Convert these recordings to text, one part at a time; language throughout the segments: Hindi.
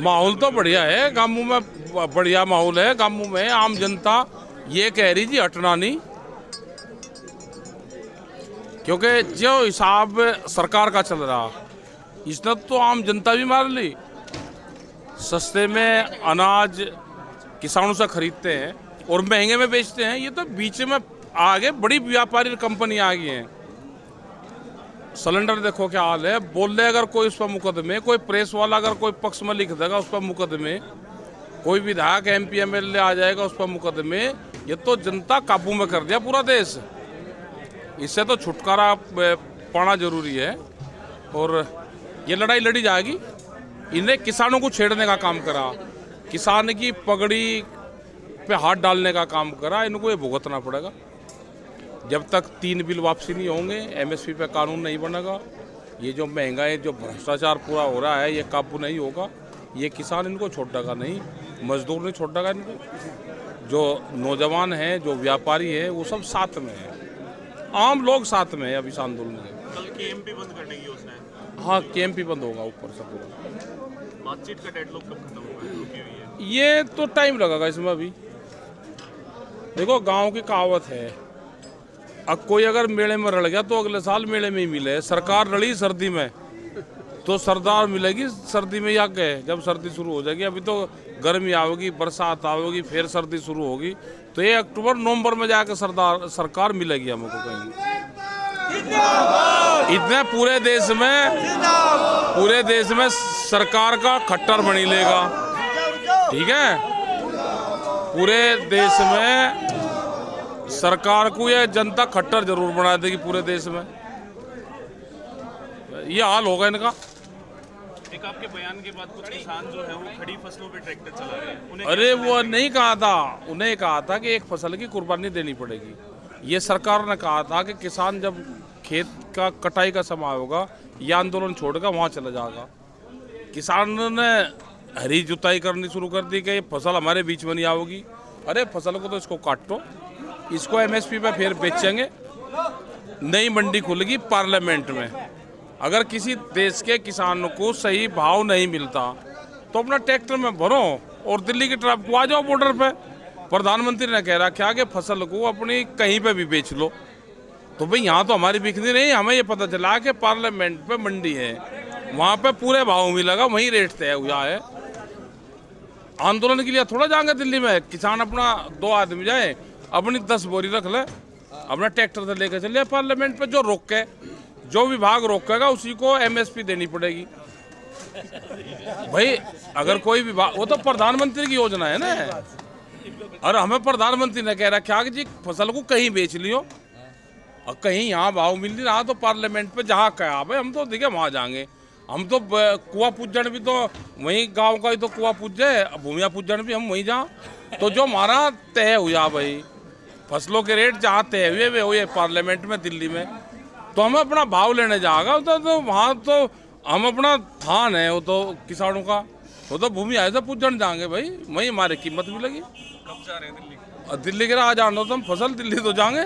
माहौल तो बढ़िया है गांवों में, बढ़िया माहौल है गांवों में। आम जनता ये कह रही जी हटना नहीं, क्योंकि जो हिसाब सरकार का चल रहा इसने तो आम जनता भी मार ली। सस्ते में अनाज किसानों से खरीदते हैं और महंगे में बेचते हैं। ये तो बीच में आगे बड़ी व्यापारी कंपनियां आ गई हैं। सिलेंडर देखो क्या हाल है, बोल रहे अगर कोई उस पर मुकदमे, कोई प्रेस वाला अगर कोई पक्ष में लिख देगा उस पर मुकदमे, कोई विधायक MP MLA आ जाएगा उस पर मुकदमे। ये तो जनता काबू में कर दिया पूरा देश। इससे तो छुटकारा पाना जरूरी है और ये लड़ाई लड़ी जाएगी। इन्हें किसानों को छेड़ने का काम करा, किसान की पगड़ी पे हाथ डालने का काम करा, इनको ये भुगतना पड़ेगा। जब तक 3 बिल वापसी नहीं होंगे, MSP पे कानून नहीं बनेगा, ये जो महंगाई, जो भ्रष्टाचार पूरा हो रहा है, ये काबू नहीं होगा, ये किसान इनको छोड़ेगा नहीं, मजदूर नहीं छोड़ेगा इनको। जो नौजवान हैं, जो व्यापारी हैं, वो सब साथ में है, आम लोग साथ में है अभी इस आंदोलन में। कल KMP बंद करने की योजना है। हाँ, KMP बंद होगा ऊपर से पूरा। बातचीत का डेडलॉक कब खत्म होगा, रुकी हुई है? ये तो टाइम लगेगा इसमें। अभी देखो गांव की कहावत है, अब कोई अगर मेले में रल गया तो अगले साल मेले में ही मिले। सरकार रली सर्दी में तो सरदार मिलेगी सर्दी में, या गए जब सर्दी शुरू हो जाएगी। अभी तो गर्मी आओगी, बरसात आओगी, फिर सर्दी शुरू होगी, तो 1 अक्टूबर नवंबर में जाकर सरकार मिलेगी हमको कहीं। इतने पूरे देश में सरकार का खट्टर बनी लेगा, ठीक है। पूरे देश में सरकार को ये जनता खट्टर जरूर बना देगी पूरे देश में। ये हाल होगा इनका। एक आपके बयान के बाद कुछ किसान जो है वो खड़ी फसलों पे ट्रैक्टर चला रहे हैं। अरे वो नहीं कहा था, उन्हें कहा था कि एक फसल की कुर्बानी देनी पड़ेगी। ये सरकार ने कहा था कि किसान जब खेत का कटाई का समय होगा, ये आंदोलन छोड़कर वहाँ चला जाएगा। किसान ने हरी जुताई करनी शुरू कर दी कि ये फसल हमारे बीच में नहीं आओगी। अरे फसल को तो इसको काटो, इसको MSP पे फिर बेचेंगे, नई मंडी खुलेगी पार्लियामेंट में। अगर किसी देश के किसानों को सही भाव नहीं मिलता तो अपना ट्रैक्टर में भरो और दिल्ली की तरफ को आ जाओ बॉर्डर पे। प्रधानमंत्री ने कह रखा कि फसल को अपनी कहीं पे भी बेच लो। तो भाई यहाँ तो हमारी बिकनी नहीं, हमें ये पता चला कि पार्लियामेंट पे मंडी है, वहाँ पे पूरे भाव मिलेगा, वहीं रेट तय हुआ है। आंदोलन के लिए थोड़ा जाएंगे दिल्ली में। किसान अपना 2 आदमी जाए, अपनी 10 बोरी रख ले, अपना ट्रैक्टर से लेकर चले पार्लियामेंट पे। जो रोके, जो विभाग रोकेगा उसी को MSP देनी पड़ेगी। भाई अगर कोई विभाग, वो तो प्रधानमंत्री की योजना है ना, और हमें प्रधानमंत्री ने कह रखा कि जी फसल को कहीं बेच लियो, और कहीं यहाँ भाव मिल नहीं रहा तो पार्लियामेंट पे जहाँ कहा भाई हम तो देखिए वहाँ जाएंगे। हम तो कुआं पूजन भी तो वहीं गांव का ही तो कुआं पूजे, भूमिया पूजन भी हम वहीं जाओ। तो जो हमारा तय हुआ भाई फसलों के रेट जहाँ तय हुए हुए पार्लियामेंट में दिल्ली में, तो हमें अपना भाव लेने जाएगा। तो वहाँ तो हम अपना थान है वो तो किसानों का, वो तो भूमि ऐसा पूजन जाएंगे भाई, वहीं हमारी कीमत मिलेगी। कब जा रहे हैं दिल्ली? दिल्ली के आ जाना तो हम फसल दिल्ली तो जाएंगे।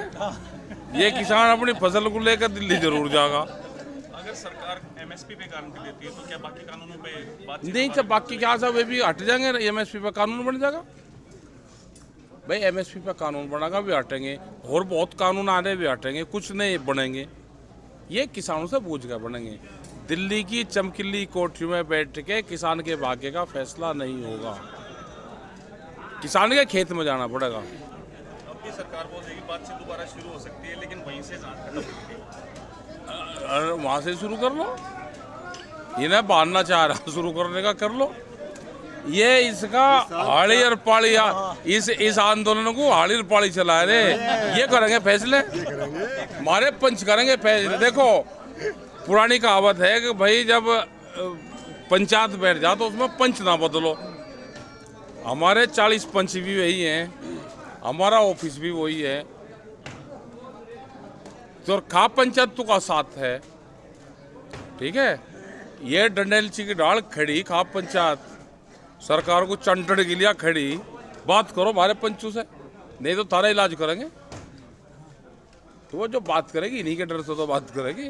ये किसान अपनी फसल को लेकर दिल्ली जरूर जाएगा। अगर सरकार MSP पे कानून देती है तो क्या बाकी कानूनों पे बातचीत नहीं, तो बाकी क्या सब वे भी हट जाएंगे, MSP पे कानून बन जाएगा भाई। MSP पे कानून बनेगा भी हटेंगे, और बहुत कानून आ रहे भी हटेंगे, कुछ नहीं बनेंगे। ये किसानों से पूछ कर बनेंगे। दिल्ली की चमकीली कोठरी में बैठ के किसान के भाग्य का फैसला नहीं होगा, किसान के खेत में जाना पड़ेगा। अब भी सरकार बोल रही है कि बातचीत दोबारा शुरू हो सकती है, लेकिन वहीं से जांच खत्म होगी। वहाँ से शुरू कर लो, इन्हें बांधना चाह रहा शुरू करने का कर लो। ये इसका हाड़ी और पाड़ी, इस आंदोलन को हाड़ी और पाड़ी चला रहे। ये करेंगे फैसले, हमारे पंच करेंगे फैसले। देखो पुरानी कहावत है कि भाई जब पंचायत बैठ जाओ तो उसमें पंच ना बदलो। हमारे 40 पंच भी वही हैं, हमारा ऑफिस भी वही है, तो खाप पंचायत का साथ है, ठीक है। ये डंडेलची की डाल खड़ी खाप पंचायत सरकार को चंटड़ के लिया खड़ी। बात करो हमारे पंचों से, नहीं तो तारा इलाज करेंगे। तो वो जो बात करेगी इन्हीं के डर से तो बात करेगी।